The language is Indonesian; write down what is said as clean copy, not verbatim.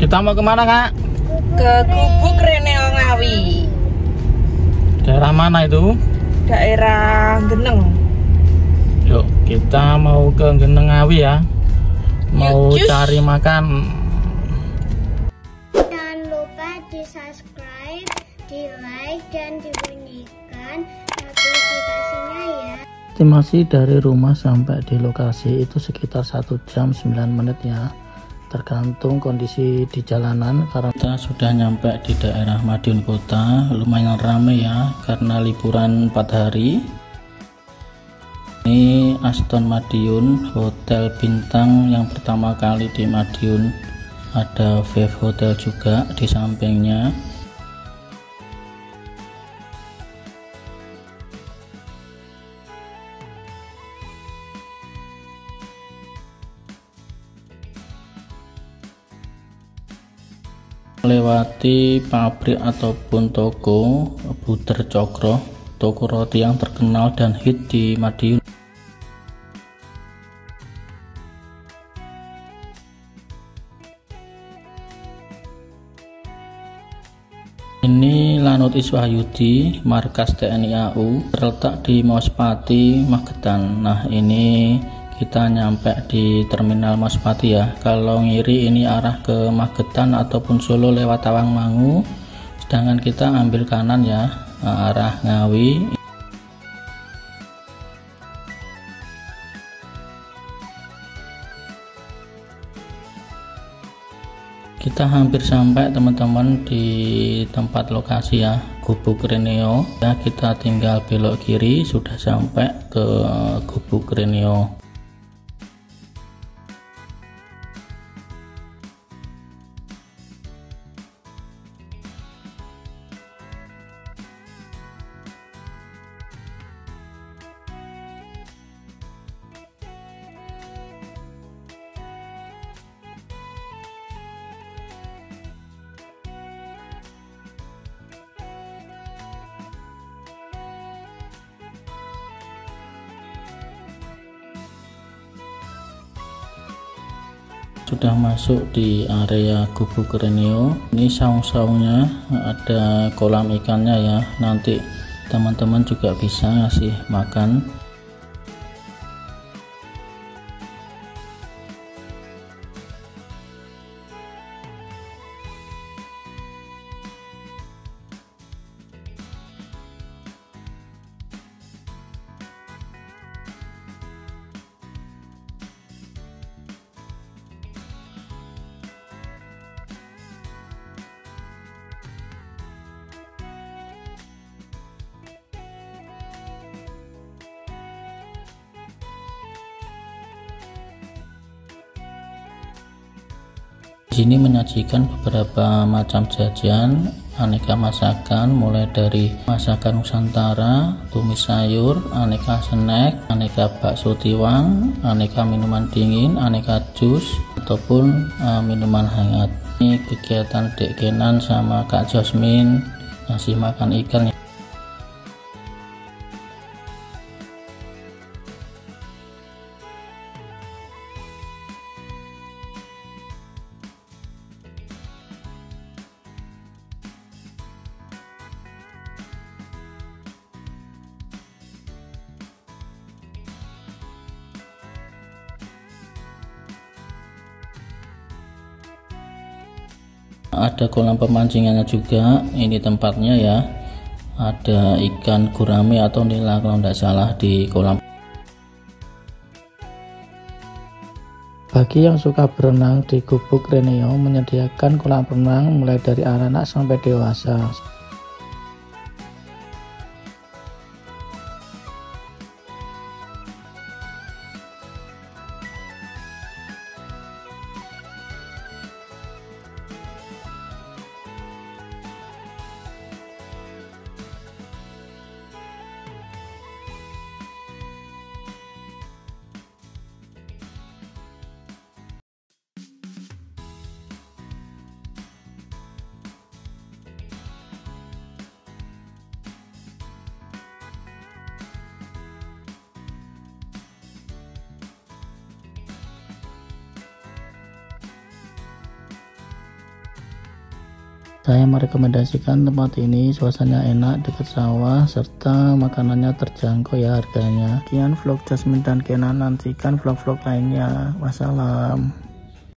Kita mau kemana, Kak? Ke Gubuk Reneo Ngawi. Daerah mana itu? Daerah Geneng. Yuk, kita mau ke Geneng Ngawi ya. Mau Yuk, cari makan. Jangan lupa di subscribe, di like, dan dibunyikan notifikasinya ya. Estimasi dari rumah sampai di lokasi itu sekitar 1 jam 9 menit ya, tergantung kondisi di jalanan. Karena kita sudah nyampe di daerah Madiun Kota, lumayan ramai ya karena liburan 4 hari. Ini Aston Madiun, hotel bintang yang pertama kali di Madiun. Ada Wave Hotel juga di sampingnya. Melewati pabrik ataupun toko Buder Cokro, toko roti yang terkenal dan hit di Madiun. Ini Lanut Iswahyudi, markas TNI AU, terletak di Mospati, Magetan. Nah, ini kita nyampe di terminal Mospati ya. Kalau ngiri ini arah ke Magetan ataupun Solo lewat Tawangmangu, sedangkan kita ambil kanan ya, arah Ngawi. Kita hampir sampai teman-teman di tempat lokasi ya, Gubuk Reneo ya. Kita tinggal belok kiri sudah sampai ke Gubuk Reneo. Sudah masuk di area Gubuk Reneo. Ini saung-saungnya, ada kolam ikannya ya. Nanti teman-teman juga bisa ngasih makan. Di sini menyajikan beberapa macam jajan, aneka masakan mulai dari masakan Nusantara, tumis sayur, aneka snack, aneka bakso tiwang, aneka minuman dingin, aneka jus ataupun minuman hangat. Ini kegiatan Dek Kenan sama Kak Josmin ngasih makan ikan. Ada kolam pemancingannya juga, ini tempatnya ya. Ada ikan gurame atau nila kalau tidak salah di kolam. Bagi yang suka berenang, di Gubuk Reneo menyediakan kolam renang mulai dari anak-anak sampai dewasa. Saya merekomendasikan tempat ini, suasananya enak, dekat sawah, serta makanannya terjangkau ya harganya. Sekian vlog Jasmine dan Kenan, nantikan vlog-vlog lainnya. Wassalam.